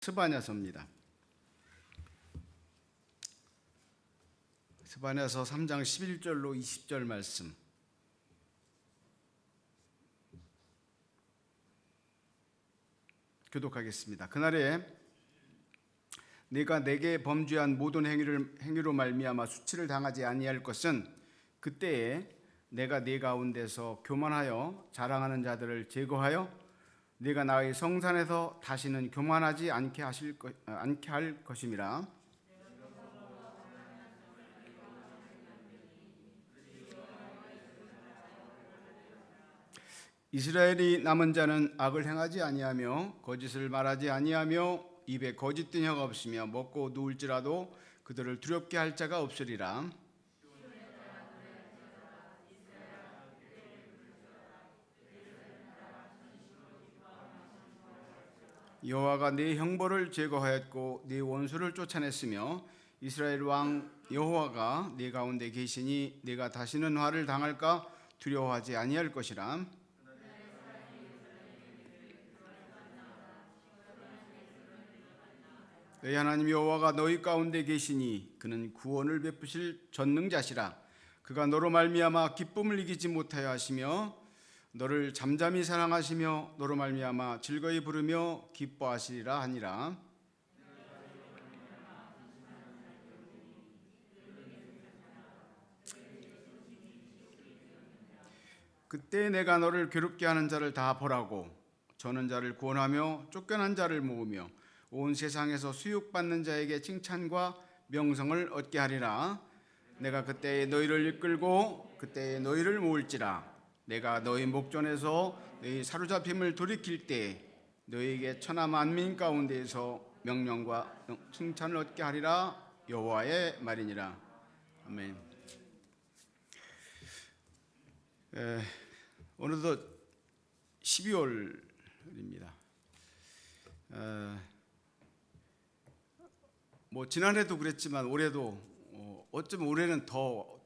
스바냐서입니다. 스바냐서 3장 11절로 20절 말씀. 교독하겠습니다. 그날에 네가 내게 범죄한 모든 행위로 말미암아 수치를 당하지 아니할 것은 그때에 내가 네 가운데서 교만하여 자랑하는 자들을 제거하여 네가 나의 성산에서 다시는 교만하지 않게 할 것임이라. 이스라엘이 남은 자는 악을 행하지 아니하며 거짓을 말하지 아니하며 입에 거짓된 혀가 없으며 먹고 누울지라도 그들을 두렵게 할 자가 없으리라. 여호와가 네 형벌을 제거하였고 네 원수를 쫓아냈으며 이스라엘 왕 여호와가 네 가운데 계시니 네가 다시는 화를 당할까 두려워하지 아니할 것이라. 너희 하나님 여호와가 너희 가운데 계시니 그는 구원을 베푸실 전능자시라. 그가 너로 말미암아 기쁨을 이기지 못하여 하시며 너를 잠잠히 사랑하시며 너로 말미암아 즐거이 부르며 기뻐하시리라 하니라. 그때 내가 너를 괴롭게 하는 자를 다 벌하고 저는 자를 구원하며 쫓겨난 자를 모으며 온 세상에서 수육받는 자에게 칭찬과 명성을 얻게 하리라. 내가 그때에 너희를 이끌고 그때에 너희를 모을지라. 내가 너희 목전에서 너희 사로잡힘을 돌이킬 때 너희에게 천하 만민 가운데에서 명령과 칭찬을 얻게 하리라. 여호와의 말이니라. 아멘. 오늘도 12월입니다. 지난해도 그랬지만 올해도 어쩌면 올해는 더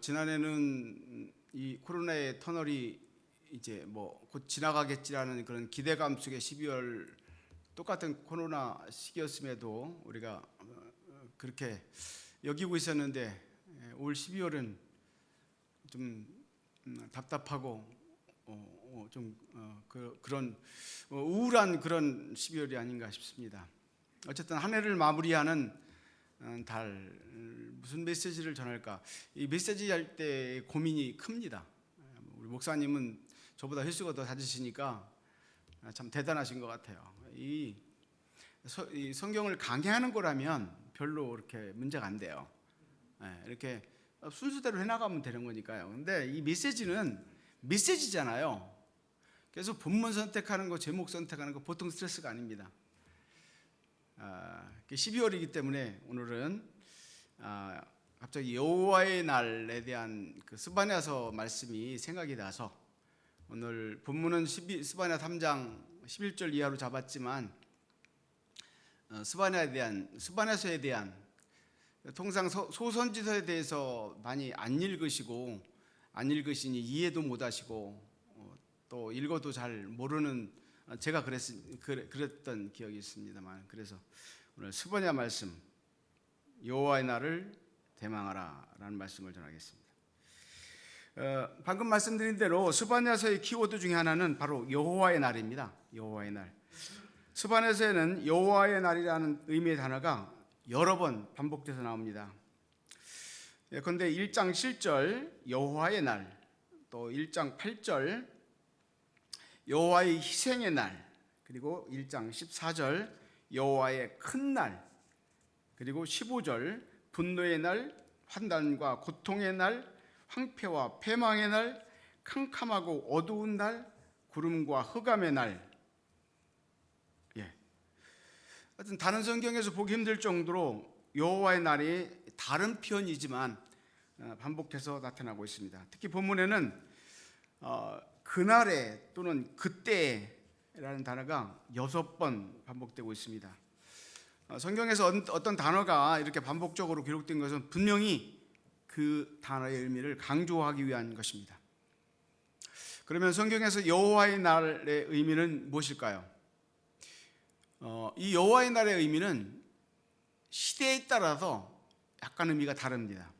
지난해는 이 코로나의 터널이 이제 곧 지나가겠지라는 그런 기대감 속에 12월 똑같은 코로나 시기였음에도 우리가 그렇게 여기고 있었는데 올 12월은 좀 답답하고 그런 우울한 그런 12월이 아닌가 싶습니다. 어쨌든 한 해를 마무리하는 달, 무슨 메시지를 전할까? 이 메시지 할 때 고민이 큽니다. 우리 목사님은 저보다 횟수가 더 잦으시니까 참 대단하신 것 같아요. 이 성경을 강해하는 거라면 별로 이렇게 문제가 안 돼요. 이렇게 순수대로 해나가면 되는 거니까요. 근데 이 메시지는 메시지잖아요. 그래서 본문 선택하는 거, 제목 선택하는 거 보통 스트레스가 아닙니다. 12월이기 때문에 오늘은 갑자기 여호와의 날에 대한 그 스바냐서 말씀이 생각이 나서 오늘 본문은 스바냐 3장 11절 이하로 잡았지만 스바냐서에 대한 통상 소선지서에 대해서 많이 안 읽으시니 이해도 못 하시고 또 읽어도 잘 모르는 제가 그랬던 기억이 있습니다만, 그래서 오늘 스바냐 말씀 여호와의 날을 대망하라라는 말씀을 전하겠습니다. 방금 말씀드린 대로 스바냐서의 키워드 중에 하나는 바로 여호와의 날입니다. 여호와의 날. 스바냐서에는 여호와의 날이라는 의미의 단어가 여러 번 반복돼서 나옵니다. 그런데 1장 7절 여호와의 날, 또 1장 8절 여호와의 희생의 날, 그리고 1장 14절 여호와의 큰 날, 그리고 15절 분노의 날, 환난과 고통의 날, 황폐와 패망의 날, 캄캄하고 어두운 날, 구름과 흑암의 날. 하여튼 다른 성경에서 보기 힘들 정도로 여호와의 날이 다른 표현이지만 반복해서 나타나고 있습니다. 특히 본문에는 그날에 또는 그때라는 단어가 6번 반복되고 있습니다. 성경에서 어떤 단어가 이렇게 반복적으로 기록된 것은 분명히 그 단어의 의미를 강조하기 위한 것입니다. 그러면 성경에서 여호와의 날의 의미는 무엇일까요? 이 여호와의 날의 의미는 시대에 따라서 약간 의미가 다릅니다.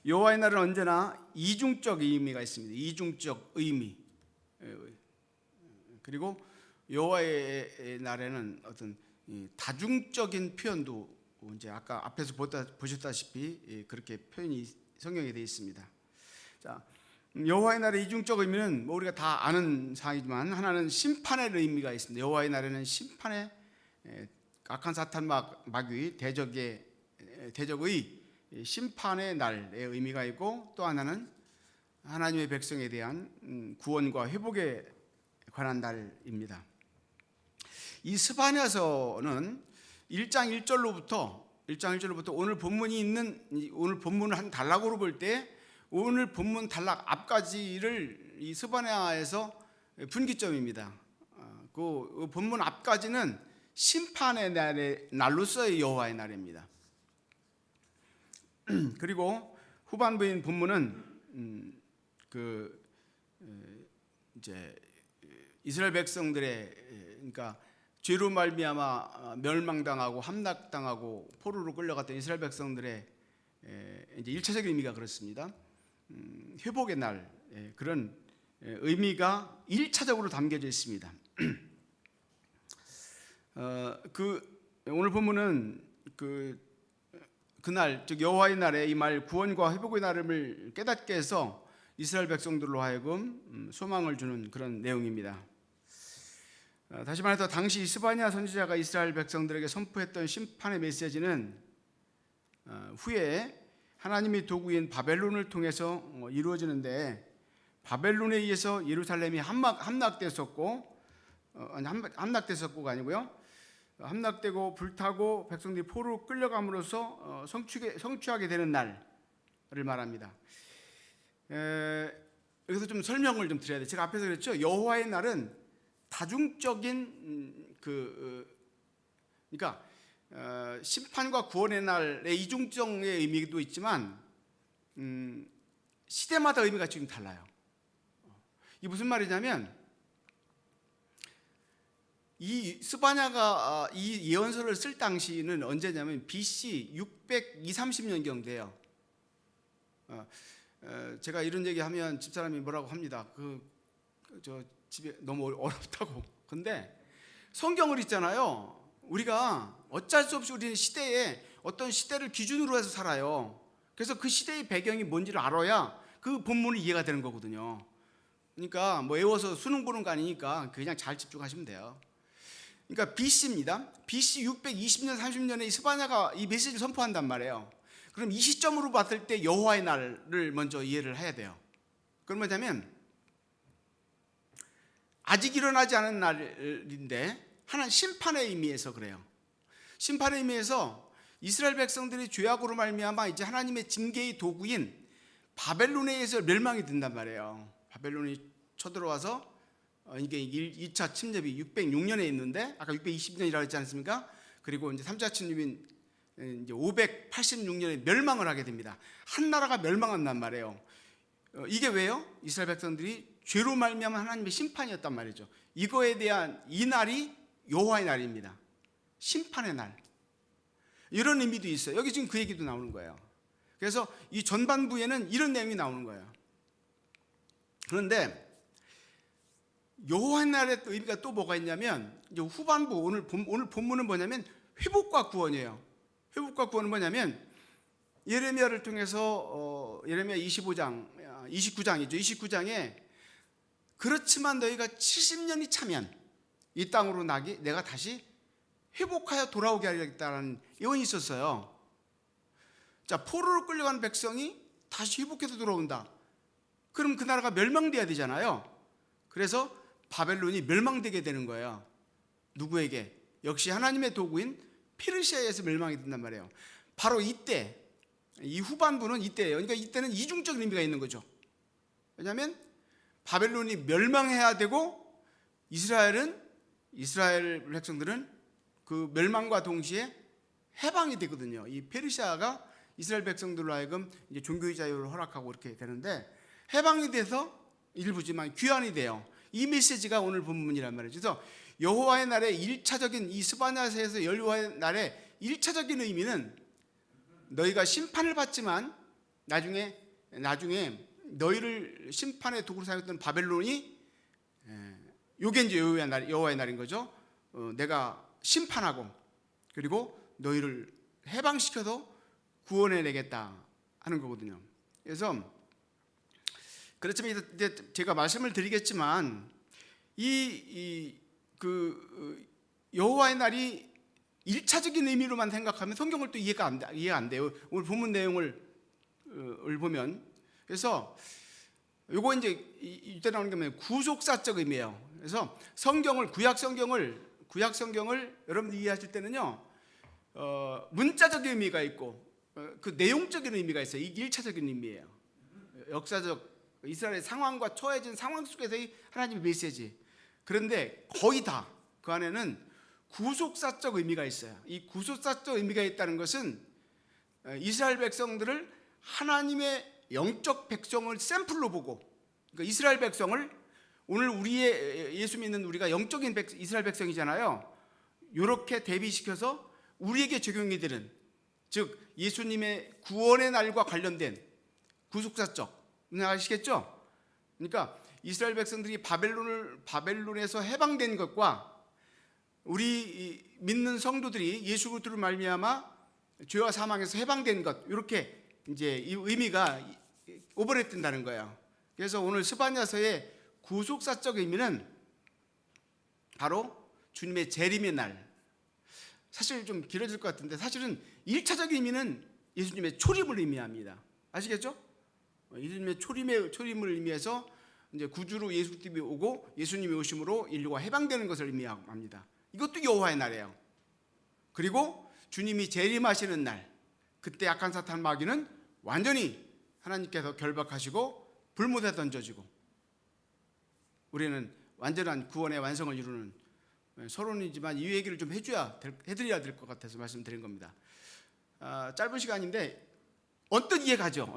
여호와의 날은 언제나 이중적 의미가 있습니다. 이중적 의미. 그리고 여호와의 날에는 어떤 다중적인 표현도 이제 아까 앞에서 보셨다시피 그렇게 표현이 성경에 되어 있습니다. 자, 여호와의 날의 이중적 의미는 뭐 우리가 다 아는 사항이지만 하나는 심판의 의미가 있습니다. 여호와의 날에는 심판의 악한 사탄 마귀 대적의 심판의 날의 의미가 있고, 또 하나는 하나님의 백성에 대한 구원과 회복에 관한 날입니다. 이 스바냐서는 1장 1절로부터 오늘 본문이 있는 오늘 본문을 한 단락으로 볼 때 오늘 본문 단락 앞까지를 이 스바냐에서 분기점입니다. 그 본문 앞까지는 심판의 날로서의 여호와의 날입니다. 그리고 후반부인 본문은 이제 이스라엘 백성들의 그러니까 죄로 말미암아 멸망당하고 함락당하고 포로로 끌려갔던 이스라엘 백성들의 이제 1차적인 의미가 그렇습니다. 회복의 날 그런 의미가 1차적으로 담겨져 있습니다. 오늘 본문은 그날 즉 여호와의 날에 이 말 구원과 회복의 날을 깨닫게 해서 이스라엘 백성들로 하여금 소망을 주는 그런 내용입니다. 다시 말해서 당시 스바냐 선지자가 이스라엘 백성들에게 선포했던 심판의 메시지는 후에 하나님의 도구인 바벨론을 통해서 이루어지는데, 바벨론에 의해서 예루살렘이 함락됐었고가 아니고요, 함락되고 불타고 백성들이 포로로 끌려감으로써 성취하게 되는 날을 말합니다. 여기서 좀 설명을 좀 드려야 돼요. 제가 앞에서 그랬죠. 여호와의 날은 다중적인 그러니까 심판과 구원의 날의 이중적의 의미도 있지만 시대마다 의미가 지금 달라요. 이게 무슨 말이냐면, 이 스바냐가 이 예언서를 쓸 당시는 언제냐면 BC 630년경 돼요. 제가 이런 얘기하면 집사람이 뭐라고 합니다. 저 집에 너무 어렵다고. 근데 성경을 읽잖아요. 우리가 어쩔 수 없이 우리는 시대에 어떤 시대를 기준으로 해서 살아요. 그래서 그 시대의 배경이 뭔지를 알아야 그 본문이 이해가 되는 거거든요. 그러니까 뭐 외워서 수능 보는 거 아니니까 그냥 잘 집중하시면 돼요. 그러니까 BC입니다. BC 620년 30년에 이 스바냐가 이 메시지를 선포한단 말이에요. 그럼 이 시점으로 봤을 때 여호와의 날을 먼저 이해를 해야 돼요. 그럼 뭐냐면 아직 일어나지 않은 날인데 하나는 심판의 의미에서 그래요. 심판의 의미에서 이스라엘 백성들이 죄악으로 말미암아 이제 하나님의 징계의 도구인 바벨론에 의해서 멸망이 된단 말이에요. 바벨론이 쳐들어와서 이게 2차 침략이 606년에 있는데 아까 620년이라고 했지 않습니까? 그리고 이제 3차 침략인 이제 586년에 멸망을 하게 됩니다. 한 나라가 멸망한단 말이에요. 이게 왜요? 이스라엘 백성들이 죄로 말미암은 하나님의 심판이었단 말이죠. 이거에 대한 이 날이 여호와의 날입니다. 심판의 날. 이런 의미도 있어요. 여기 지금 그 얘기도 나오는 거예요. 그래서 이 전반부에는 이런 내용이 나오는 거예요. 그런데 여호와의 날의 의미가 또 뭐가 있냐면, 이제 후반부 오늘 본문은 뭐냐면 회복과 구원이에요. 회복과 구원은 뭐냐면 예레미야를 통해서 예레미야 29장이죠. 29장에 그렇지만 너희가 70년이 차면 이 땅으로 내가 다시 회복하여 돌아오게 하겠다는 예언이 있었어요. 자, 포로로 끌려간 백성이 다시 회복해서 돌아온다. 그럼 그 나라가 멸망돼야 되잖아요. 그래서 바벨론이 멸망되게 되는 거예요. 누구에게? 역시 하나님의 도구인 페르시아에서 멸망이 된단 말이에요. 바로 이때, 이 후반부는 이때예요. 그러니까 이때는 이중적인 의미가 있는 거죠. 왜냐하면 바벨론이 멸망해야 되고 이스라엘 백성들은 그 멸망과 동시에 해방이 되거든요. 이 페르시아가 이스라엘 백성들로 하여금 이제 종교의 자유를 허락하고 이렇게 되는데, 해방이 돼서 일부지만 귀환이 돼요. 이 메시지가 오늘 본문이란 말이죠. 그래서 여호와의 날의 1차적인 이 스바냐서에서 여호와의 날의 1차적인 의미는 너희가 심판을 받지만 나중에 너희를 심판의 도구로 사용했던 바벨론이 요게 이제 여호와의 날인 거죠. 내가 심판하고 그리고 너희를 해방시켜서 구원해 내겠다 하는 거거든요. 그래서 그렇지만 이제 제가 말씀을 드리겠지만 그 여호와의 날이 1차적인 의미로만 생각하면 성경을 또 이해가 안 돼요. 오늘 본문 내용을 보면. 그래서 요거 이제 이때 나오는 게 뭐냐면 구속사적 의미예요. 그래서 구약 성경을 여러분들이 이해하실 때는요, 문자적인 의미가 있고 그 내용적인 의미가 있어요. 이게 1차적인 의미예요. 역사적 이스라엘의 상황과 처해진 상황 속에서의 하나님의 메시지. 그런데 거의 다 그 안에는 구속사적 의미가 있어요. 이 구속사적 의미가 있다는 것은 이스라엘 백성들을 하나님의 영적 백성을 샘플로 보고, 그러니까 이스라엘 백성을 오늘 우리의 예수 믿는 우리가 영적인 이스라엘 백성이잖아요. 이렇게 대비시켜서 우리에게 적용이 되는, 즉 예수님의 구원의 날과 관련된 구속사적, 아시겠죠? 그러니까 이스라엘 백성들이 바벨론에서 해방된 것과 우리 믿는 성도들이 예수 그리스도를 말미암아 죄와 사망에서 해방된 것, 이렇게 이제 이 의미가 오버랩된다는 거예요. 그래서 오늘 스바냐서의 구속사적 의미는 바로 주님의 재림의 날. 사실 좀 길어질 것 같은데 사실은 1차적인 의미는 예수님의 초림을 의미합니다. 아시겠죠? 예수님의 초림을 의미해서 이제 구주로 예수님이 오고 예수님이 오심으로 인류가 해방되는 것을 의미합니다. 이것도 여호와의 날이에요. 그리고 주님이 재림하시는 날, 그때 악한 사탄 마귀는 완전히 하나님께서 결박하시고 불못에 던져지고 우리는 완전한 구원의 완성을 이루는, 서론이지만 이 얘기를 좀 해드려야 될 것 같아서 말씀드린 겁니다. 짧은 시간인데 언뜻 이해가죠.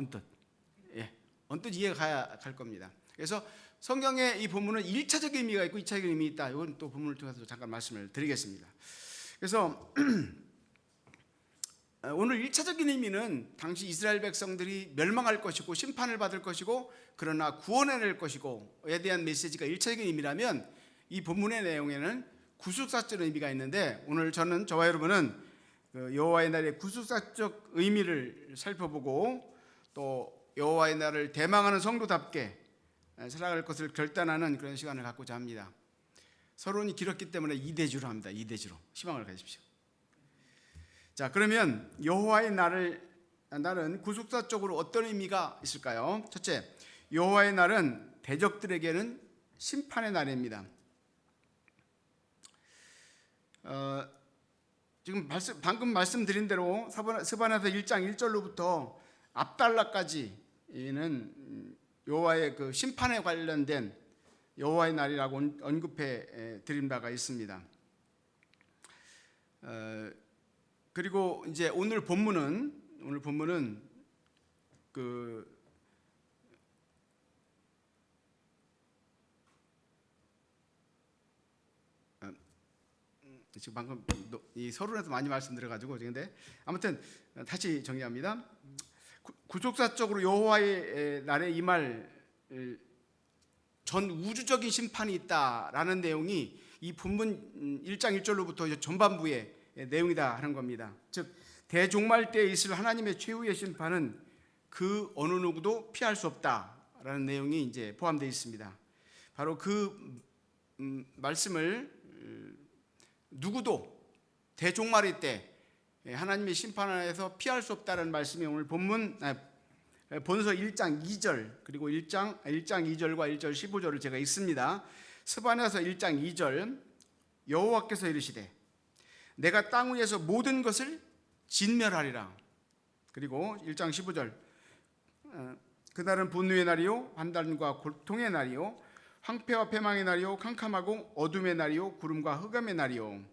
언뜻 이해가 갈 겁니다. 그래서 성경의 이 본문은 1차적인 의미가 있고 2차적인 의미가 있다. 이건 또 본문을 통해서 잠깐 말씀을 드리겠습니다. 그래서 오늘 1차적인 의미는 당시 이스라엘 백성들이 멸망할 것이고 심판을 받을 것이고 그러나 구원해낼 것이고에 대한 메시지가 1차적인 의미라면 이 본문의 내용에는 구속사적 의미가 있는데, 오늘 저와 여러분은 여호와의 날의 구속사적 의미를 살펴보고 또 여호와의 날을 대망하는 성도답게 살아갈 것을 결단하는 그런 시간을 갖고자 합니다. 서론이 길었기 때문에 2대주로 합니다. 2대주로 희망을 가지십시오. 자, 그러면 여호와의 날은 구속사적으로 어떤 의미가 있을까요? 첫째, 여호와의 날은 대적들에게는 심판의 날입니다. 지금 방금 말씀드린 대로 스바냐서 1장 1절로부터 앞달라까지는 여호와의 그 심판에 관련된 여호와의 날이라고 언급해 드린 바가 있습니다. 그리고 이제 오늘 본문은 그 지금 방금 이 서론에서 많이 말씀드려가지고 근데 아무튼 다시 정리합니다. 구속사적으로 여호와의 날에 임할 전 우주적인 심판이 있다라는 내용이 이 본문 1장 1절로부터 전반부의 내용이다 하는 겁니다. 즉 대종말 때에 있을 하나님의 최후의 심판은 그 어느 누구도 피할 수 없다라는 내용이 이제 포함되어 있습니다. 바로 그 말씀을 누구도 대종말의 때 하나님의 심판에서 피할 수 없다는 말씀이 오늘 본서 1장 2절 그리고 1장 2절과 1절 15절을 제가 읽습니다. 스바냐서 1장 2절, 여호와께서 이르시되 내가 땅 위에서 모든 것을 진멸하리라. 그리고 1장 15절, 그날은 분노의 날이요 환난과 고통의 날이요 황폐와 패망의 날이요 캄캄하고 어둠의 날이요 구름과 흑암의 날이요.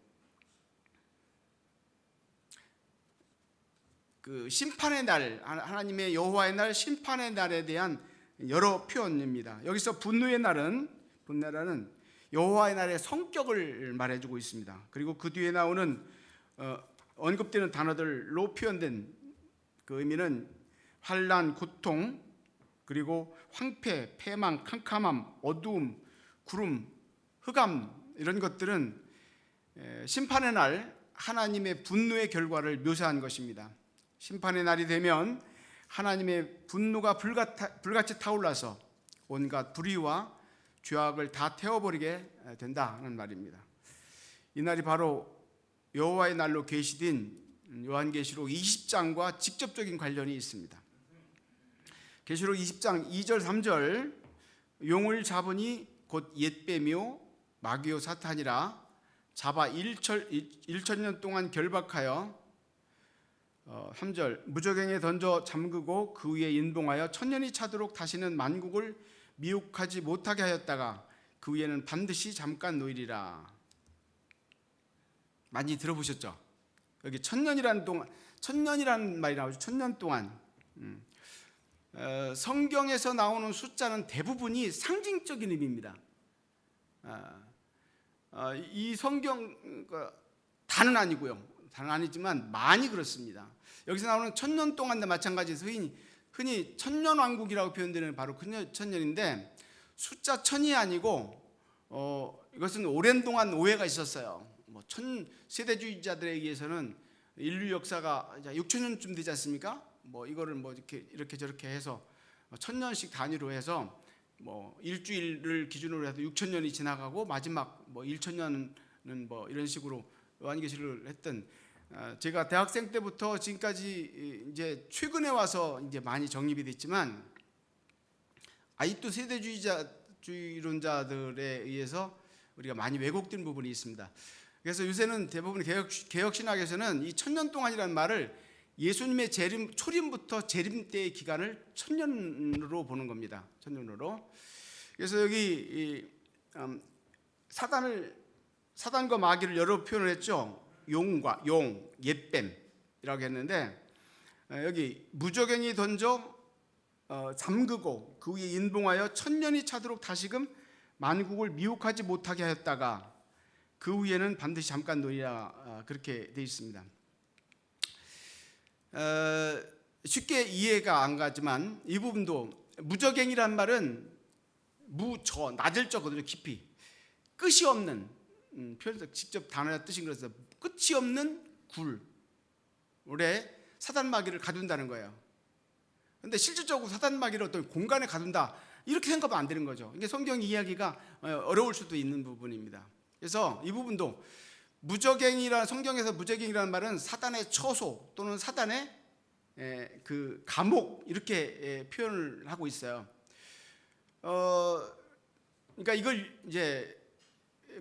그 심판의 날, 하나님의 여호와의 날, 심판의 날에 대한 여러 표현입니다. 여기서 분노의 날은 여호와의 날의 성격을 말해주고 있습니다. 그리고 그 뒤에 나오는 언급되는 단어들로 표현된 그 의미는 환난, 고통, 그리고 황폐, 패망, 캄캄함, 어두움, 구름, 흑암, 이런 것들은 심판의 날 하나님의 분노의 결과를 묘사한 것입니다. 심판의 날이 되면 하나님의 분노가 불같이 타올라서 온갖 불의와 죄악을 다 태워버리게 된다는 말입니다. 이 날이 바로 여호와의 날로 계시된 요한계시록 20장과 직접적인 관련이 있습니다. 계시록 20장 2절 3절 용을 잡으니 곧 옛뱀이요 마귀요 사탄이라 잡아 1천년 동안 결박하여 3절 무저갱에 던져 잠그고 그 위에 인봉하여 천년이 차도록 다시는 만국을 미혹하지 못하게 하였다가 그 위에는 반드시 잠깐 놓이리라. 많이 들어보셨죠? 여기 천년이라는 말이 나오죠. 천년 동안. 성경에서 나오는 숫자는 대부분이 상징적인 의미입니다. 이 성경 다는 아니고요. 다는 아니지만 많이 그렇습니다. 여기서 나오는 천년 동안도 마찬가지에서 흔히 천년왕국이라고 표현되는 바로 그 천년인데 숫자 천이 아니고 이것은 오랜 동안 오해가 있었어요. 세대주의자들에 의해서는 인류 역사가 6천년쯤 되지 않습니까? 이거를 이렇게 저렇게 해서 천년씩 단위로 해서 일주일을 기준으로 해서 6천년이 지나가고 마지막 1천년은 이런 식으로 요한계시를 했던, 제가 대학생 때부터 지금까지 이제 최근에 와서 이제 많이 정립이 됐지만 아직도 세대주의론자들에 의해서 우리가 많이 왜곡된 부분이 있습니다. 그래서 요새는 대부분 개혁신학에서는 이 천년 동안이라는 말을 예수님의 초림부터 재림 때의 기간을 천년으로 보는 겁니다. 천년으로. 그래서 여기 사단과 마귀를 여러 표현을 했죠. 용과 용, 옛뱀이라고 했는데 여기 무저갱이 던져 잠그고 그 위에 인봉하여 천년이 차도록 다시금 만국을 미혹하지 못하게 하였다가 그 위에는 반드시 잠깐 놓이라, 그렇게 되어 있습니다. 쉽게 이해가 안 가지만 이 부분도 무저갱이란 말은 낮을 적거든요. 깊이 끝이 없는, 표현에서 직접 단어의 뜻인 그래서 끝이 없는 굴에 사단 마귀를 가둔다는 거예요. 그런데 실질적으로 사단 마귀를 어떤 공간에 가둔다 이렇게 생각하면 안 되는 거죠. 이게 성경 이야기가 어려울 수도 있는 부분입니다. 그래서 이 부분도 성경에서 무저갱이라는 말은 사단의 처소 또는 사단의 그 감옥 이렇게 표현을 하고 있어요. 그러니까 이걸 이제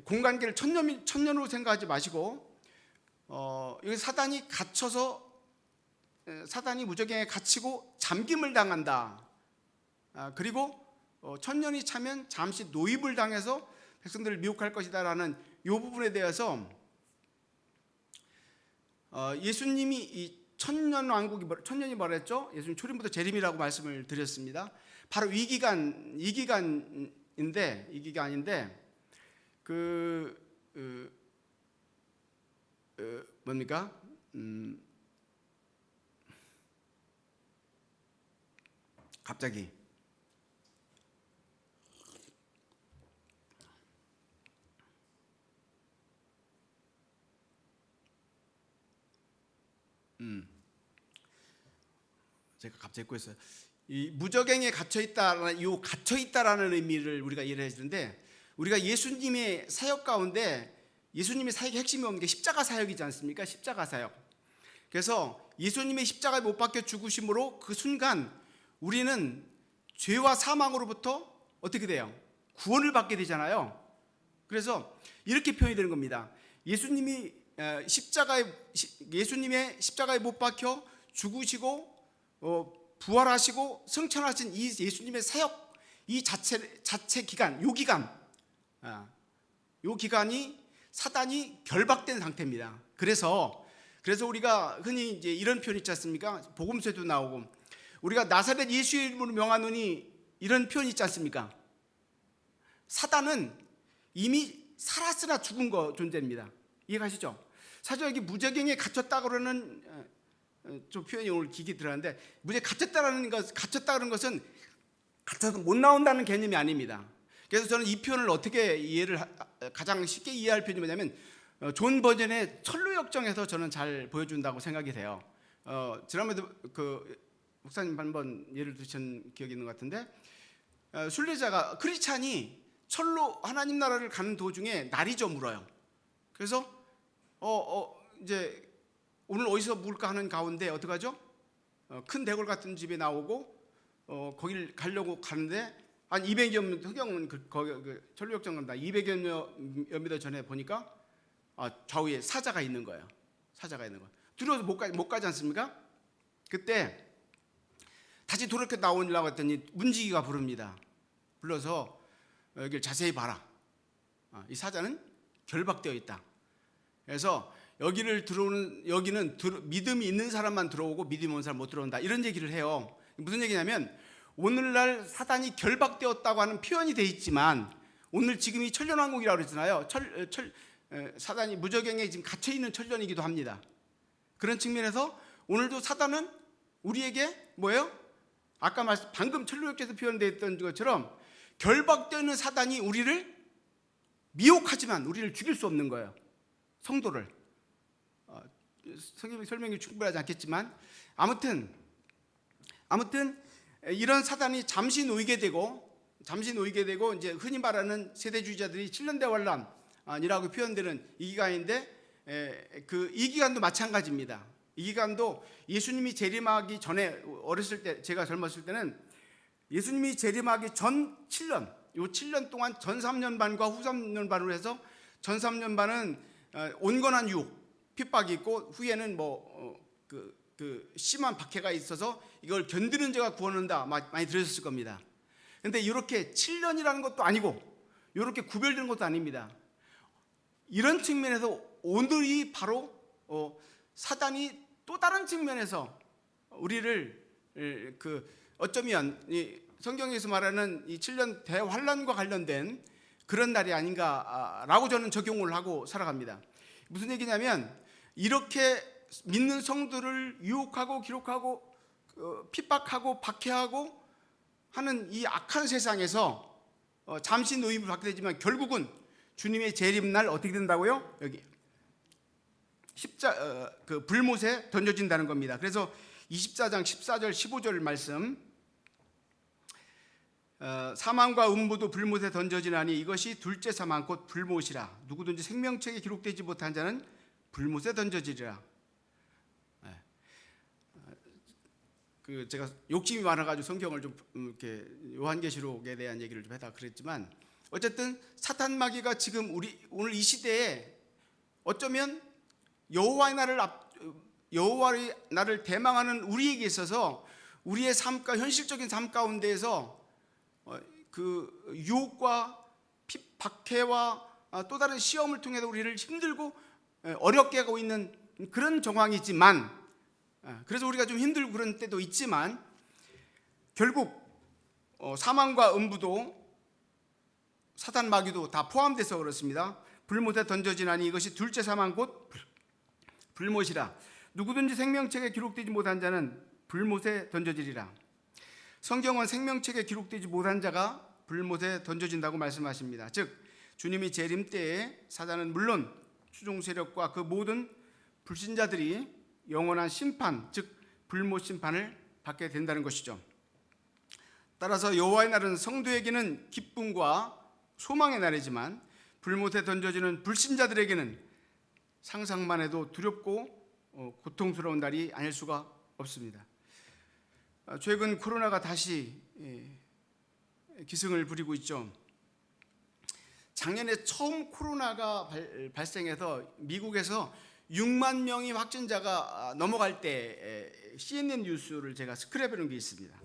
공간계를 천년으로 생각하지 마시고 여기 사단이 무저갱에 갇히고 잠김을 당한다. 그리고 천년이 차면 잠시 노입을 당해서 백성들을 미혹할 것이다라는 이 부분에 대해서 예수님이 이 천년이 뭐랬죠? 예수님 초림부터 재림이라고 말씀을 드렸습니다. 바로 이 기간인데 뭡니까? 갑자기 제가 갑자기 꽂혔어요. 이 무저갱에 갇혀있다라는 의미를 우리가 이해를 해주는데, 우리가 예수님의 사역 가운데 예수님의 사역의 핵심이 없는 게 십자가 사역이지 않습니까? 십자가 사역. 그래서 예수님의 십자가에 못 박혀 죽으심으로 그 순간 우리는 죄와 사망으로부터 어떻게 돼요? 구원을 받게 되잖아요. 그래서 이렇게 표현이 되는 겁니다. 예수님의 십자가에 못 박혀 죽으시고 부활하시고 승천하신 이 예수님의 사역 이 자체 기간, 요 기간이 사단이 결박된 상태입니다. 그래서 우리가 흔히 이제 이런 표현 있지 않습니까? 복음서에도 나오고 우리가 나사렛 예수의 이름으로 명하노니 이런 표현 있지 않습니까? 사단은 이미 살았으나 죽은 존재입니다. 이해가시죠? 사실 여기 무저갱에 갇혔다 그러는 좀 표현이 오늘 기기 들었는데, 갇혔다는 것은 갇혀서 못 나온다는 개념이 아닙니다. 그래서 저는 이 표현을 어떻게 가장 쉽게 이해할 표현이 뭐냐면, 존 버전의 철로 역정에서 저는 잘 보여준다고 생각이 돼요. 지난번에도 그 목사님 한번 예를 드신 기억이 있는 것 같은데, 순례자가 크리스찬이 철로 하나님 나라를 가는 도중에 날이 좀 울어요. 그래서 이제 오늘 어디서 묵을까 하는 가운데 어떡하죠? 큰 대궐 같은 집에 나오고 거길 가려고 가는데 한 200여 흑영은 거기 철로역정 갑니다. 200여 미터 전에 보니까 좌우에 사자가 있는 거예요. 사자가 있는 거. 두려워서 못 가지 않습니까? 그때 다시 돌이켜 나오려고 했더니 문지기가 부릅니다. 불러서 여기를 자세히 봐라. 이 사자는 결박되어 있다. 그래서 여기는 믿음이 있는 사람만 들어오고 믿음이 없는 사람 못 들어온다. 이런 얘기를 해요. 무슨 얘기냐면, 오늘날 사단이 결박되었다고 하는 표현이 돼 있지만, 오늘 지금이 천년왕국이라고 그랬잖아요. 사단이 무저갱에 지금 갇혀 있는 천년이기도 합니다. 그런 측면에서 오늘도 사단은 우리에게 뭐예요? 아까 방금 철로역에서 표현되어 있던 것처럼 결박되는 사단이 우리를 미혹하지만 우리를 죽일 수 없는 거예요. 성도를. 성경의 설명이 충분하지 않겠지만 아무튼 이런 사단이 잠시 놓이게 되고 이제 흔히 말하는 세대주의자들이 7년대 환란이라고 표현되는 이 기간인데, 이 기간도 마찬가지입니다. 이 기간도 예수님이 재림하기 전에, 어렸을 때 제가 젊었을 때는 예수님이 재림하기 전 7년, 요 7년 동안 전 3년 반과 후 3년 반으로 해서 전 3년 반은 온건한 유혹, 핍박이 있고, 후에는 심한 박해가 있어서 이걸 견디는 자가 구원한다, 많이 들으셨을 겁니다. 근데 이렇게 7년이라는 것도 아니고 이렇게 구별되는 것도 아닙니다. 이런 측면에서 오늘이 바로 사단이 또 다른 측면에서 우리를 어쩌면 성경에서 말하는 이 7년 대환란과 관련된 그런 날이 아닌가라고 저는 적용을 하고 살아갑니다. 무슨 얘기냐면, 이렇게 믿는 성도를 유혹하고 기록하고 핍박하고 박해하고 하는 이 악한 세상에서 잠시 노임을 받게 되지만 결국은 주님의 재림날 어떻게 된다고요? 여기 불못에 던져진다는 겁니다. 그래서 24장 14절 15절 말씀, 사망과 음부도 불못에 던져지나니 이것이 둘째 사망 곧 불못이라. 누구든지 생명책에 기록되지 못한 자는 불못에 던져지리라. 제가 욕심이 많아가지고 성경을 좀 이렇게 요한계시록에 대한 얘기를 좀 하다 그랬지만, 어쨌든 사탄 마귀가 지금 오늘 이 시대에 어쩌면 여호와의 날을 대망하는 우리에게 있어서 우리의 삶과 현실적인 삶 가운데에서 그 유혹과 박해와 또 다른 시험을 통해서 우리를 힘들고 어렵게 하고 있는 그런 정황이지만, 그래서 우리가 좀 힘들고 그런 때도 있지만, 결국 사망과 음부도 사탄 마귀도 다 포함돼서 그렇습니다. 불못에 던져지나니 이것이 둘째 사망 곧 불못이라. 누구든지 생명책에 기록되지 못한 자는 불못에 던져지리라. 성경은 생명책에 기록되지 못한 자가 불못에 던져진다고 말씀하십니다. 즉 주님이 재림 때에 사단은 물론 추종 세력과 그 모든 불신자들이 영원한 심판, 즉 불못 심판을 받게 된다는 것이죠. 따라서 여호와의 날은 성도에게는 기쁨과 소망의 날이지만 불못에 던져지는 불신자들에게는 상상만 해도 두렵고 고통스러운 날이 아닐 수가 없습니다. 최근 코로나가 다시 기승을 부리고 있죠. 작년에 처음 코로나가 발생해서 미국에서 6만 명이 확진자가 넘어갈 때 CNN 뉴스를 제가 스크랩해 놓은 게 있습니다.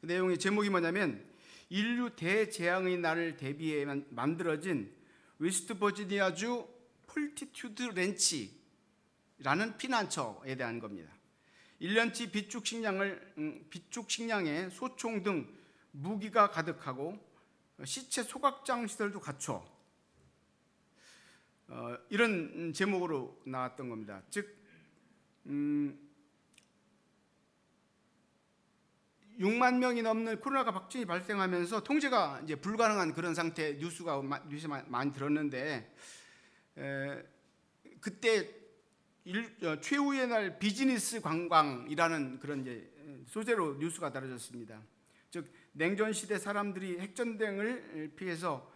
그 내용의 제목이 뭐냐면, 인류 대재앙의 날을 대비해 만들어진 웨스트버지니아주 폴티튜드 렌치라는 피난처에 대한 겁니다. 1년치 비축 식량에 소총 등 무기가 가득하고 시체 소각장 시설도 갖춰. 이런 제목으로 나왔던 겁니다. 즉 6만 명이 넘는 코로나가 확진이 발생하면서 통제가 이제 불가능한 그런 상태 뉴스 많이 들었는데, 그때 최후의 날 비즈니스 관광이라는 그런 이제 소재로 뉴스가 다뤄졌습니다. 즉 냉전 시대 사람들이 핵전쟁을 피해서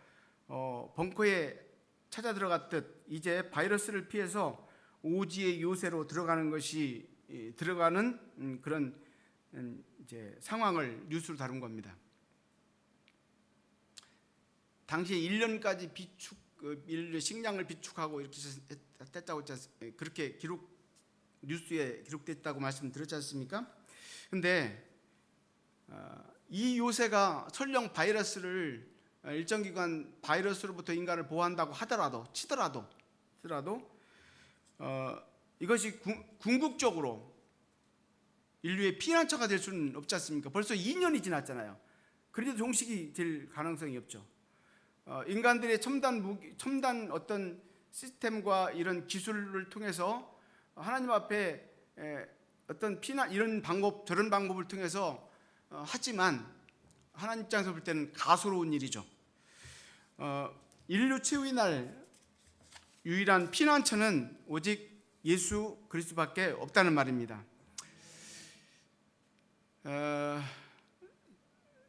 벙커에 찾아 들어갔듯 이제 바이러스를 피해서 오지의 요새로 들어가는 그런 이제 상황을 뉴스로 다룬 겁니다. 당시에 1년까지 인류의 식량을 비축하고 이렇게 했다고 그렇게 뉴스에 기록됐다고 말씀드렸지 않습니까? 근데 이 요새가 설령 바이러스를 일정 기간 바이러스로부터 인간을 보호한다고 치더라도 이것이 궁극적으로 인류의 피난처가 될 수는 없지 않습니까? 벌써 2년이 지났잖아요. 그래도 종식이 될 가능성이 없죠. 인간들의 첨단 어떤 시스템과 이런 기술을 통해서 하나님 앞에 어떤 이런 방법 저런 방법을 통해서 하지만 하나님 입장에서 볼 때는 가소로운 일이죠. 인류 최후의 날 유일한 피난처는 오직 예수 그리스도밖에 없다는 말입니다.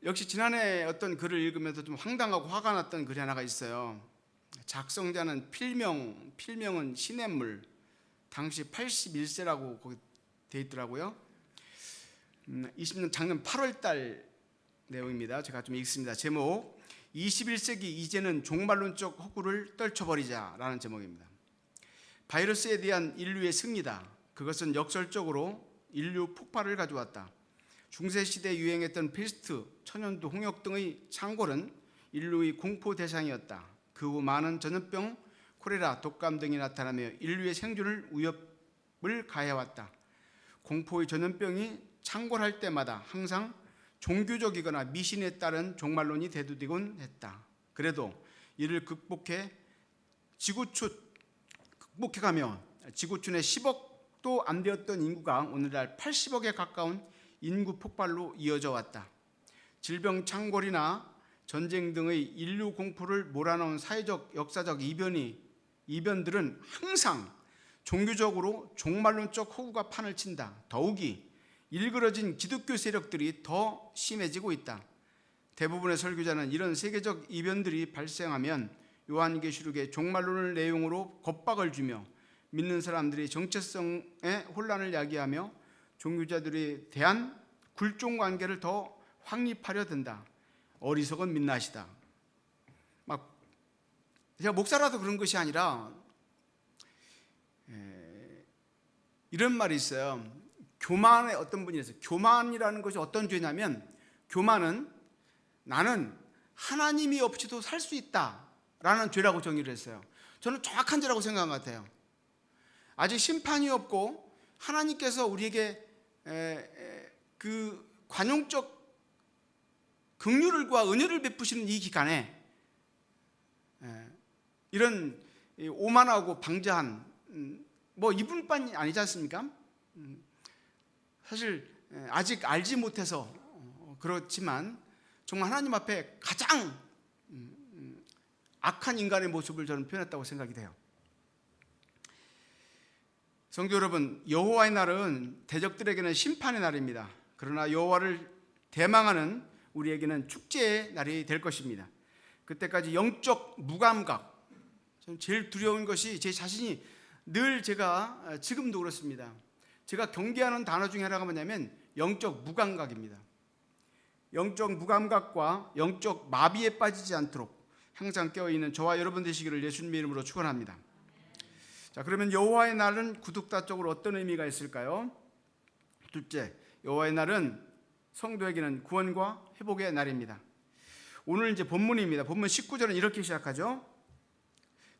역시 지난해 어떤 글을 읽으면서 좀 황당하고 화가 났던 글이 하나가 있어요. 작성자는 필명은 시냇물, 당시 81세라고 거기 돼 있더라고요. 20년 작년 8월달 내용입니다. 제가 좀 읽습니다. 제목 21세기 이제는 종말론적 허구를 떨쳐버리자라는 제목입니다. 바이러스에 대한 인류의 승리다. 그것은 역설적으로 인류 폭발을 가져왔다. 중세시대에 유행했던 페스트, 천연두, 홍역 등의 창궐은 인류의 공포 대상이었다. 그 후 많은 전염병, 콜레라, 독감 등이 나타나며 인류의 생존을 위협을 가해왔다. 공포의 전염병이 창궐할 때마다 항상 종교적이거나 미신에 따른 종말론이 대두되곤 했다. 그래도 이를 극복해가며 지구촌의 10억도 안 되었던 인구가 오늘날 80억에 가까운 인구 폭발로 이어져 왔다. 질병 창궐이나 전쟁 등의 인류 공포를 몰아넣은 사회적 역사적 이변들은 항상 종교적으로 종말론적 허구가 판을 친다. 더욱이 일그러진 기독교 세력들이 더 심해지고 있다. 대부분의 설교자는 이런 세계적 이변들이 발생하면 요한계시록의 종말론을 내용으로 겁박을 주며 믿는 사람들이 정체성의 혼란을 야기하며 종교자들에 대한 굴종 관계를 더 확립하려 든다. 어리석은 민낯이다. 제가 목사라도 그런 것이 아니라 이런 말이 있어요. 교만의 어떤 분이 있어요. 교만이라는 것이 어떤 죄냐면, 교만은 나는 하나님이 없이도 살 수 있다라는 죄라고 정의를 했어요. 저는 정확한 죄라고 생각한 것 같아요. 아직 심판이 없고 하나님께서 우리에게 그 관용적 긍휼과 은혜를 베푸시는 이 기간에 이런 오만하고 방자한 이분뿐이 아니지 않습니까? 사실 아직 알지 못해서 그렇지만 정말 하나님 앞에 가장 악한 인간의 모습을 저는 표현했다고 생각이 돼요. 성도 여러분, 여호와의 날은 대적들에게는 심판의 날입니다. 그러나 여호와를 대망하는 우리에게는 축제의 날이 될 것입니다. 그때까지 영적 무감각, 저는 제일 두려운 것이 제 자신이 늘 제가 지금도 그렇습니다. 제가 경계하는 단어 중에 하나가 뭐냐면 영적 무감각입니다. 영적 무감각과 영적 마비에 빠지지 않도록 항상 깨어있는 저와 여러분 되시기를 예수님의 이름으로 축원합니다. 자, 그러면 여호와의 날은 구독자적으로 어떤 의미가 있을까요? 둘째, 여호와의 날은 성도에게는 구원과 회복의 날입니다. 오늘 이제 본문입니다. 본문 19절은 이렇게 시작하죠.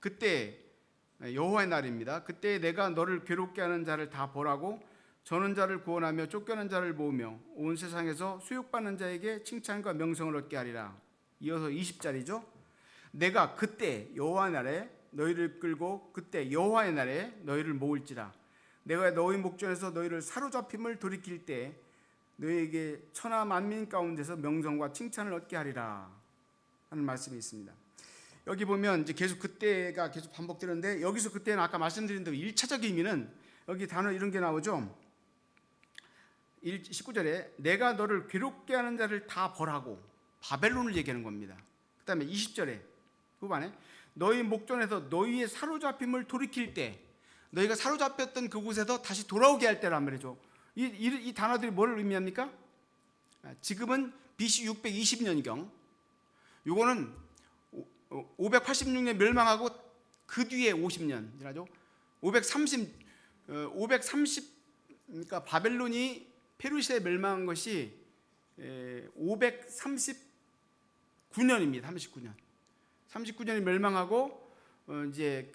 그때 여호와의 날입니다. 그때 내가 너를 괴롭게 하는 자를 다 벌하고 저는 자를 구원하며 쫓겨난 자를 모으며 온 세상에서 수욕받는 자에게 칭찬과 명성을 얻게 하리라. 이어서 20절이죠. 내가 그때 여호와의 날에 너희를 끌고 그때 여호와의 날에 너희를 모을지라. 내가 너희 목전에서 너희를 사로잡힘을 돌이킬 때 너희에게 천하 만민 가운데서 명성과 칭찬을 얻게 하리라 하는 말씀이 있습니다. 여기 보면 이제 계속 그때가 계속 반복되는데, 여기서 그때는 아까 말씀드린 대로 1차적 의미는 여기 단어 이런 게 나오죠. 19절에 내가 너를 괴롭게 하는 자를 다 벌하고, 바벨론을 얘기하는 겁니다. 그 다음에 20절에 후반에 너희 목전에서 너희의 사로잡힘을 돌이킬 때, 너희가 사로잡혔던 그곳에서 다시 돌아오게 할 때란 말이죠. 이 단어들이 뭘 의미합니까? 지금은 BC 620년경, 요거는 586년 멸망하고 그 뒤에 50년이라죠. 530 그러니까 바벨론이 페르시아에 멸망한 것이 539년입니다. 39년이 멸망하고 이제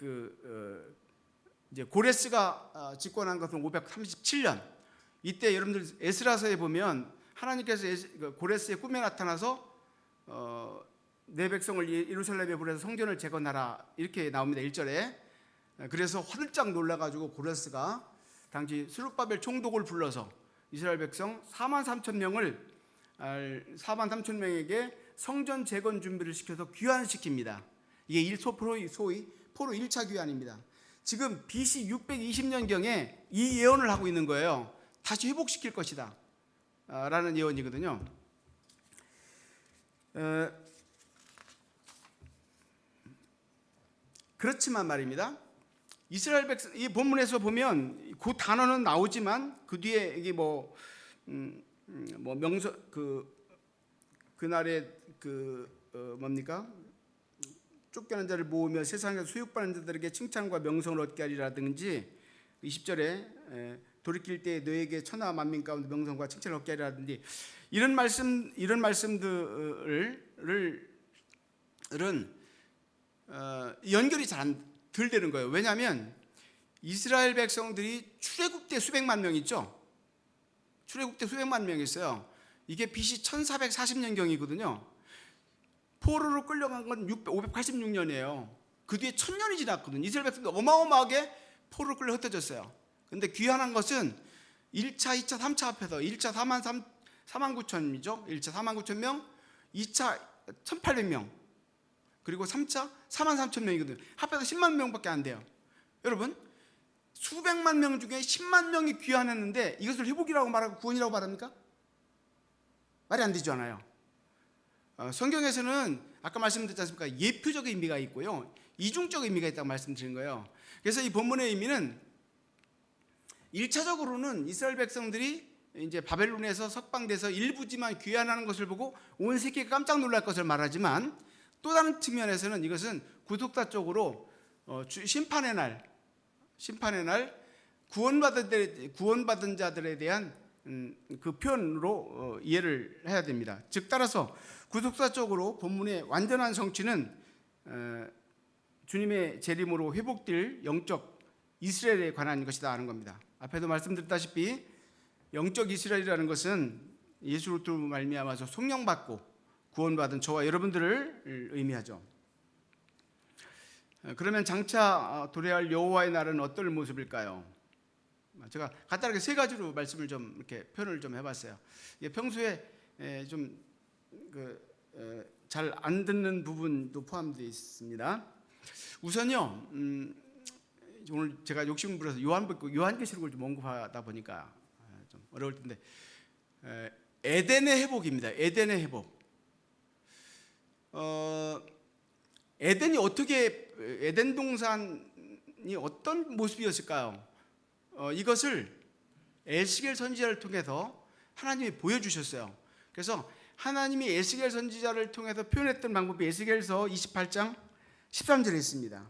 이제 고레스가 집권한 것은 537년. 이때 여러분들 에스라서에 보면 하나님께서 고레스의 꿈에 나타나서 내 백성을 예루살렘에 보내서 성전을 재건하라 이렇게 나옵니다. 1절에. 그래서 화들짝 놀라가지고 고레스가 당시 스룹바벨 총독을 불러서 이스라엘 백성 43,000명에게 성전 재건 준비를 시켜서 귀환시킵니다. 이게 소위 포로 1차 귀환입니다. 지금 BC 620년경에 이 예언을 하고 있는 거예요. 다시 회복시킬 것이다 라는 예언이거든요. 그렇지만 말입니다, 이스라엘 백성, 이 본문에서 보면 그 단어는 나오지만 그 뒤에 이게 명서 그날에 뭡니까? 쫓겨난 자를 모으며 세상에서 수육받는 자들에게 칭찬과 명성을 얻게 하리라든지, 20절에 돌이킬 때 너에게 천하 만민 가운데 명성과 칭찬을 얻게 하리라든지, 이런 말씀들을 연결이 잘 덜 되는 거예요. 왜냐하면 이스라엘 백성들이 출애굽 때 수백만 명 있죠. 출애굽 때 수백만 명이 있어요. 이게 BC 1440년경이거든요. 포로로 끌려간 건 586년이에요. 그 뒤에 1000년이 지났거든요. 이스라엘 백성들 어마어마하게 포로로 끌려 흩어졌어요. 근데 귀환한 것은 1차, 2차, 3차 합해서 1차 49,000이죠. 1차 49,000명, 2차 1,800명, 그리고 3차 43,000명이거든요. 합해서 10만 명밖에 안 돼요. 여러분, 수백만 명 중에 10만 명이 귀환했는데 이것을 회복이라고 말하고 구원이라고 말합니까? 말이 안 되지 않아요. 성경에서는 아까 말씀드렸지 않습니까? 예표적 의미가 있고요, 이중적 의미가 있다고 말씀드린 거예요. 그래서 이 본문의 의미는 1차적으로는 이스라엘 백성들이 이제 바벨론에서 석방돼서 일부지만 귀환하는 것을 보고 온 세계가 깜짝 놀랄 것을 말하지만, 또 다른 측면에서는 이것은 구속사 쪽으로 심판의 날 구원받은 자들에 대한 그 표현으로 이해를 해야 됩니다. 즉 따라서 구속사 쪽으로 본문의 완전한 성취는 주님의 재림으로 회복될 영적 이스라엘에 관한 것이다 하는 겁니다. 앞에도 말씀드렸다시피 영적 이스라엘이라는 것은 예수로 말미암아서 성령받고 구원받은 저와 여러분들을 의미하죠. 그러면 장차 도래할 여호와의 날은 어떨 모습일까요? 제가 간단하게 세 가지로 말씀을 좀 이렇게 표현을 좀 해봤어요. 평소에 좀 잘 안 듣는 부분도 포함되어 있습니다. 우선요, 오늘 제가 욕심 부려서 요한계시록을 좀 언급하다 보니까 좀 어려울 텐데, 에덴의 회복입니다. 에덴의 회복. 에덴 동산이 어떤 모습이었을까요? 이것을 에스겔 선지자를 통해서 하나님이 보여주셨어요. 그래서 하나님이 에스겔 선지자를 통해서 표현했던 방법이 에스겔서 28장 13절에 있습니다.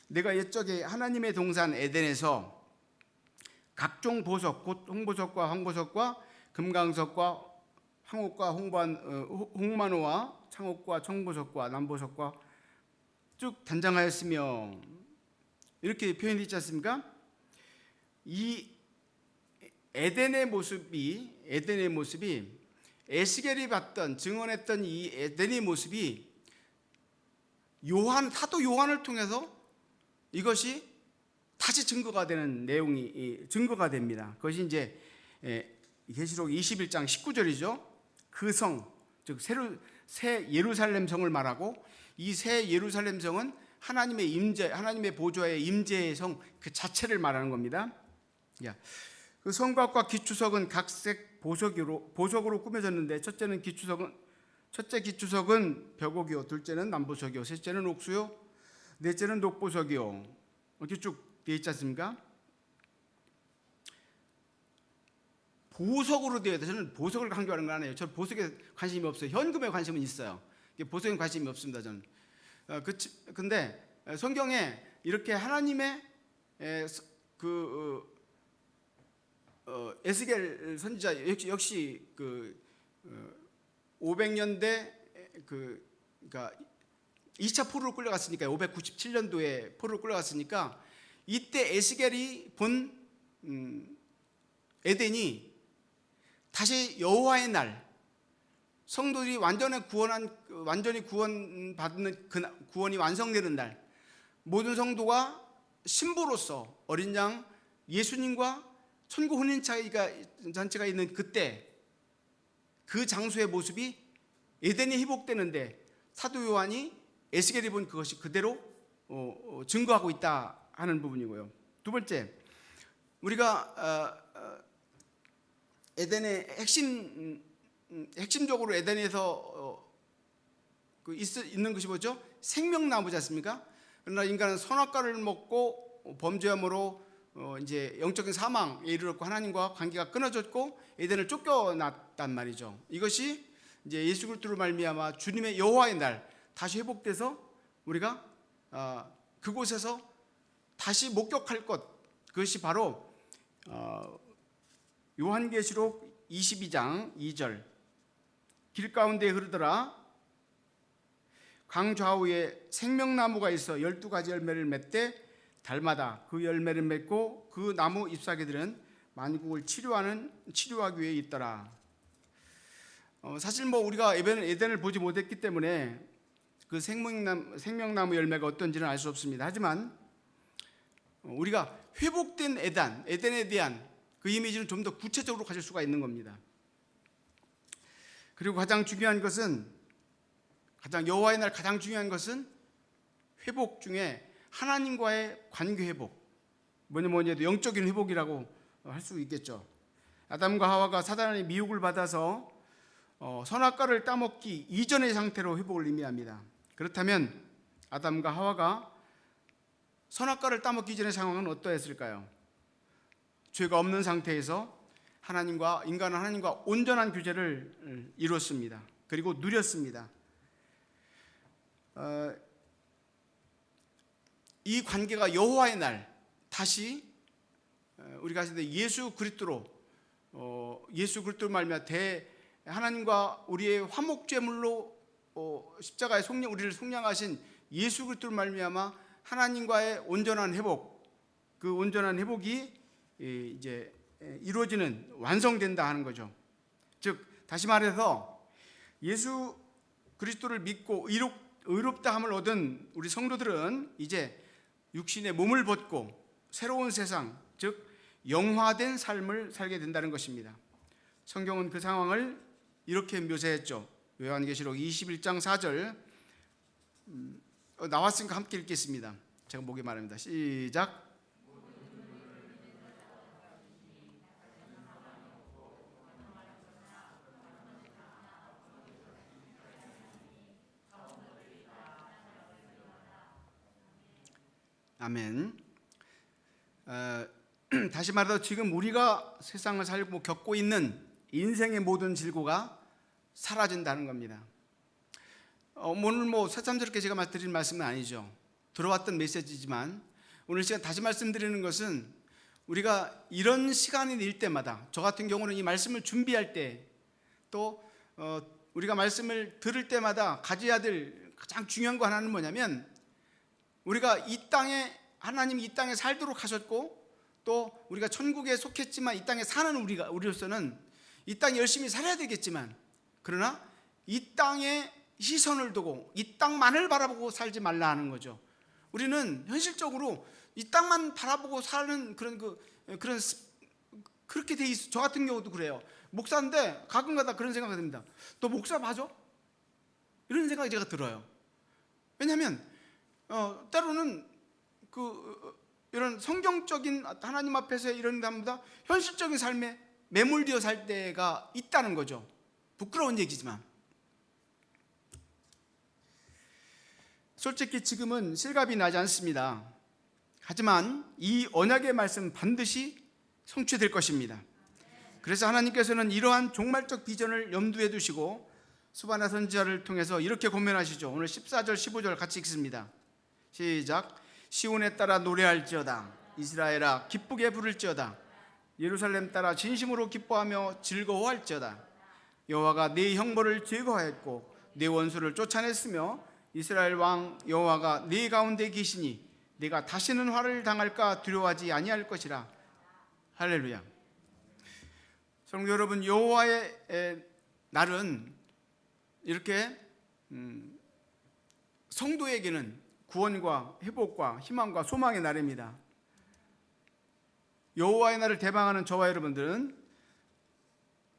내가 옛적에 하나님의 동산 에덴에서 각종 보석, 곧 홍보석과 황보석과 금강석과 황옥과 홍만호와 창옥과 청보석과 남보석과 쭉 단장하였으며, 이렇게 표현되어 있지 않습니까? 이 에덴의 모습이 에스겔이 봤던, 증언했던 이 에덴의 모습이 사도 요한을 통해서 이것이 다시 증거가 되는 내용이 증거가 됩니다. 그것이 이제 계시록 21장 19절이죠. 그 성, 즉 새 예루살렘 성을 말하고, 이 새 예루살렘 성은 하나님의 임재, 하나님의 보좌의 임재의 성 그 자체를 말하는 겁니다. 그 성곽과 기초석은 각색 보석으로 꾸며졌는데, 첫째 기초석은 벽옥이요, 둘째는 남보석이요, 셋째는 옥수요, 넷째는 녹보석이요. 이렇게 쭉 되어 있지 않습니까? 보석으로 되어 있어요. 저는 보석을 강조하는 건 아니에요. 저는 보석에 관심이 없어요. 현금에 관심은 있어요. 보석에 관심이 없습니다. 저는. 근데 성경에 이렇게 하나님의 에스겔 선지자 역시 500년대 그러니까 2차 포로로 끌려갔으니까, 597년도에 포로로 끌려갔으니까, 이때 에스겔이 본 에덴이 다시 여호와의 날, 성도들이 완전히 구원받는 구원이 완성되는 날, 모든 성도가 신부로서 어린 양 예수님과 천국 혼인 잔치가 있는 그때, 그 장소의 모습이 에덴이 회복되는데, 사도 요한이 에스겔이 본 그것이 그대로 증거하고 있다 하는 부분이고요. 두 번째, 우리가 에덴의 핵심적으로 에덴에서 있는 것이 뭐죠? 생명나무지 않습니까? 그러나 인간은 선악과를 먹고 범죄함으로 이제 영적인 사망에 이르렀고, 하나님과 관계가 끊어졌고 에덴을 쫓겨났단 말이죠. 이것이 이제 예수 그리스도로 말미암아 주님의 여호와의 날 다시 회복돼서 우리가 그곳에서 다시 목격할 것, 그것이 바로 요한계시록 22장 2절, 길 가운데 흐르더라 강 좌우에 생명나무가 있어 12가지 열매를 맺되 달마다 그 열매를 맺고 그 나무 잎사귀들은 만국을 치료하기 위해 있더라. 사실 우리가 에덴을 보지 못했기 때문에 그 생명나무 열매가 어떤지는 알 수 없습니다. 하지만 우리가 회복된 에덴에 대한 그 이미지는 좀 더 구체적으로 가질 수가 있는 겁니다. 그리고 여호와의 날 가장 중요한 것은 회복 중에 하나님과의 관계 회복, 뭐니 해도 영적인 회복이라고 할 수 있겠죠. 아담과 하와가 사단의 미혹을 받아서 선악과를 따먹기 이전의 상태로 회복을 의미합니다. 그렇다면 아담과 하와가 선악과를 따먹기 전의 상황은 어떠했을까요? 죄가 없는 상태에서 인간은 하나님과 온전한 교제를 이뤘습니다. 그리고 누렸습니다. 이 관계가 여호와의 날 다시 우리가 예수 그리스도로 말미암아 하나님과 우리의 화목제물로 십자가에 우리를 속량하신 예수 그리스도로 말미암아 하나님과의 온전한 회복, 그 온전한 회복이 이제 이루어지는, 완성된다 하는 거죠. 즉 다시 말해서 예수 그리스도를 믿고 의롭다 함을 얻은 우리 성도들은 이제 육신의 몸을 벗고 새로운 세상, 즉 영화된 삶을 살게 된다는 것입니다. 성경은 그 상황을 이렇게 묘사했죠. 요한계시록 21장 4절 나왔으니까 함께 읽겠습니다. 제가 목에 말합니다. 시작. 아멘. 다시 말해서 지금 우리가 세상을 살고 겪고 있는 인생의 모든 질고가 사라진다는 겁니다. 오늘 새삼스럽게 제가 드린 말씀은 아니죠. 들어왔던 메시지지만 오늘 시간 다시 말씀드리는 것은 우리가 이런 시간이 될 때마다, 저 같은 경우는 이 말씀을 준비할 때, 또 우리가 말씀을 들을 때마다 가져야 될 가장 중요한 거 하나는 뭐냐면, 우리가 하나님이 이 땅에 살도록 하셨고, 또 우리가 천국에 속했지만 이 땅에 사는 우리로서는 이 땅에 열심히 살아야 되겠지만, 그러나 이 땅에 시선을 두고 이 땅만을 바라보고 살지 말라 하는 거죠. 우리는 현실적으로 이 땅만 바라보고 사는 그렇게 돼 있어. 저 같은 경우도 그래요. 목사인데 가끔가다 그런 생각이 듭니다. 너 목사 맞아? 이런 생각이 제가 들어요. 왜냐하면 때로는 이런 성경적인 하나님 앞에서 이런 것보다 현실적인 삶에 매몰되어 살 때가 있다는 거죠. 부끄러운 얘기지만 솔직히 지금은 실감이 나지 않습니다. 하지만 이 언약의 말씀 반드시 성취될 것입니다. 그래서 하나님께서는 이러한 종말적 비전을 염두에 두시고 스바냐 선지자를 통해서 이렇게 권면하시죠. 오늘 14절 15절 같이 읽습니다. 시작. 시온에 따라 노래할지어다. 이스라엘아 기쁘게 부를지어다. 예루살렘 따라 진심으로 기뻐하며 즐거워할지어다. 여호와가 네 형벌을 제거하였고 네 원수를 쫓아냈으며 이스라엘 왕 여호와가 네 가운데 계시니 네가 다시는 화를 당할까 두려워하지 아니할 것이라. 할렐루야. 성도 여러분, 여호와의 날은 이렇게 성도에게는 구원과 회복과 희망과 소망의 날입니다. 여호와의 날을 대방하는 저와 여러분들은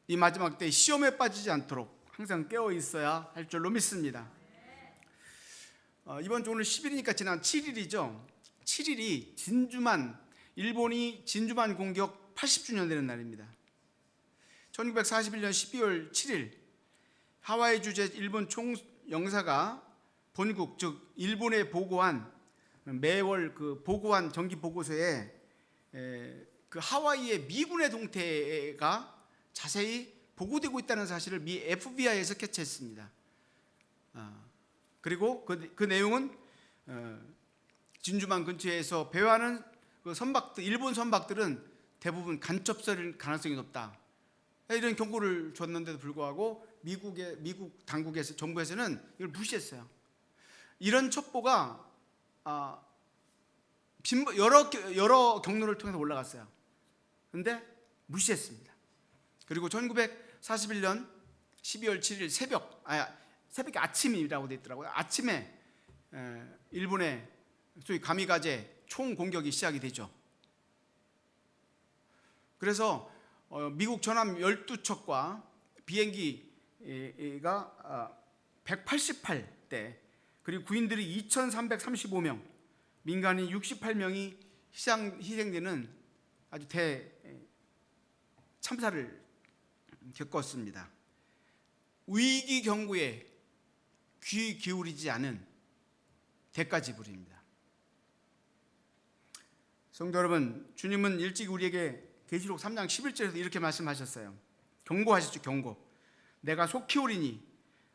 이 마지막 때 시험에 빠지지 않도록 항상 깨어 있어야 할 줄로 믿습니다. 이번 주 오늘 10일이니까 지난 7일이죠. 7일이 일본이 진주만 공격 80주년 되는 날입니다. 1941년 12월 7일 하와이 주재 일본 총영사가 본국 즉 일본에 보고한 매월 보고한 정기 보고서에 하와이의 미군의 동태가 자세히 보고되고 있다는 사실을 미 FBI에서 캐치했습니다. 그리고 그 내용은 진주만 근처에서 배회하는 일본 선박들은 대부분 간첩설일 가능성이 높다. 이런 경고를 줬는데도 불구하고 미국 당국에서 정부에서는 이걸 무시했어요. 이런 첩보가 여러 경로를 통해서 올라갔어요. 그런데 무시했습니다. 그리고 1941년 12월 7일 새벽 아침이라고 되어 있더라고요. 아침에 일본의 소위 가미가제 총 공격이 시작이 되죠. 그래서 미국 전함 12척과 비행기가 188대 그리고 구인들이 2335명, 민간인 68명이 희생되는 아주 참사를 겪었습니다. 위기 경고에 귀 기울이지 않은 대가지불입니다. 성도 여러분, 주님은 일찍 우리에게 계시록 3장 11절에서 이렇게 말씀하셨어요. 경고하셨죠. 경고. 내가 속히 오리니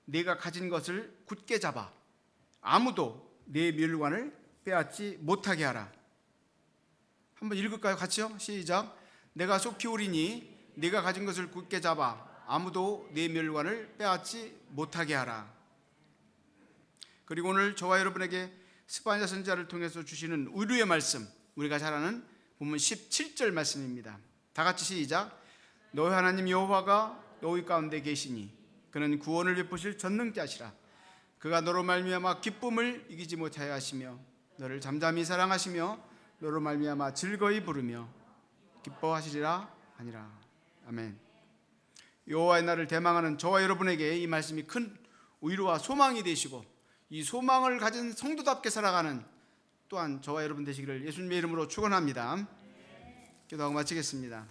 네가 가진 것을 굳게 잡아 아무도 네 멸관을 빼앗지 못하게 하라. 한번 읽을까요? 같이요. 시작. 내가 속히 오리니 네가 가진 것을 굳게 잡아 아무도 네 멸관을 빼앗지 못하게 하라. 그리고 오늘 저와 여러분에게 스바냐 선지자를 통해서 주시는 의류의 말씀, 우리가 잘 아는 본문 17절 말씀입니다. 다 같이 시작. 너희 하나님 여호와가 너희 가운데 계시니 그는 구원을 베푸실 전능자시라. 그가 너로 말미암아 기쁨을 이기지 못하여 하시며 너를 잠잠히 사랑하시며 너로 말미암아 즐거이 부르며 기뻐하시리라 하니라. 아멘. 여호와의 날을 대망하는 저와 여러분에게 이 말씀이 큰 위로와 소망이 되시고 이 소망을 가진 성도답게 살아가는 또한 저와 여러분 되시기를 예수님의 이름으로 축원합니다. 기도하고 마치겠습니다.